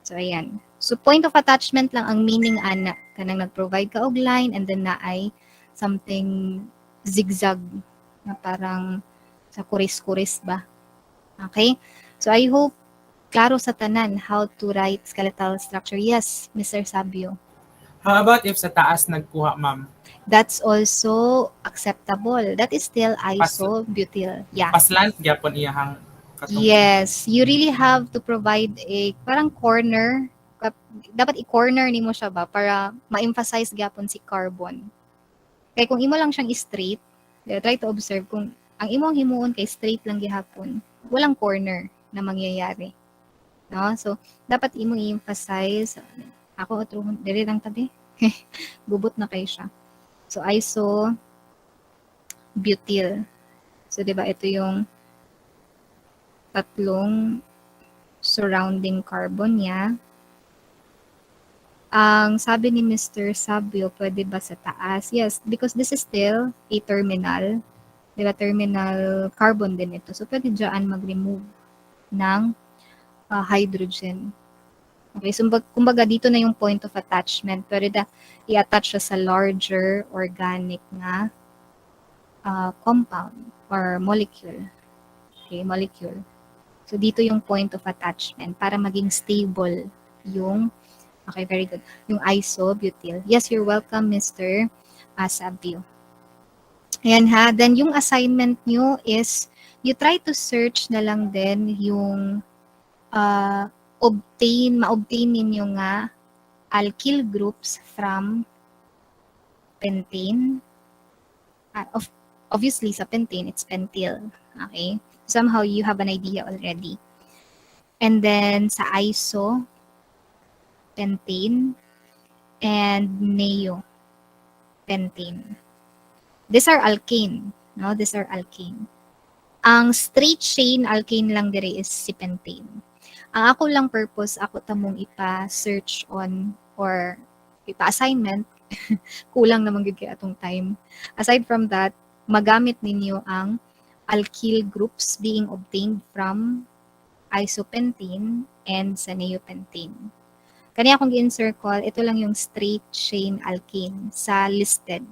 S1: So, ayan. So, point of attachment lang ang meaning ana. Kanang nag-provide ka og line and then na ay something zigzag na parang sa kuris-kuris ba. Okay? So, I hope klaro sa tanan how to write skeletal structure. Yes, Mr. Sabio.
S3: How about if sa taas nagkuha, ma'am?
S1: That's also acceptable. That is still isobutyl. Yeah.
S3: Paslant gyapon iyahang katong
S1: Yes, you really have to provide a parang corner. Dapat i-corner nimo siya ba para ma-emphasize gyapon si carbon. Kaya kung imo lang siyang straight, try to observe kung ang imong himuon kay straight lang gihapon, walang corner na mangyayari. No? So, dapat imo i-emphasize. Ako, diri lang tabi. Gubot na kay siya. So, isobutyl. So, di ba, ito yung tatlong surrounding carbon niya. Ang sabi ni Mr. Sabio, pwede ba sa taas? Yes, because this is still a terminal. Di ba, terminal carbon din ito. So, pwede dyan mag-remove ng hydrogen. Okay, so kumbaga dito na yung point of attachment. Pwede i-attach siya sa larger organic na compound or molecule. Okay, molecule. So dito yung point of attachment para maging stable yung, okay, very good, yung isobutyl. Yes, you're welcome, Mr. Sabio. Ayan ha, then yung assignment nyo is, you try to search na lang din yung ma-obtain ninyo nga alkyl groups from pentane. Obviously, sa pentane, it's pentyl. Okay? Somehow, you have an idea already. And then, sa iso, pentane, and neo, pentane. These are alkane. No? These are alkane. Ang straight chain alkane lang dire is si pentane. Ang ako lang purpose, ako tamong ipa-search on or ipa-assignment, kulang naman gud kay atong time. Aside from that, magamit ninyo ang alkyl groups being obtained from isopentane and sa neopentane. Kani akong gi-encircle, ito lang yung straight chain alkane sa listed.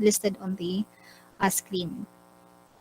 S1: Listed on the screen.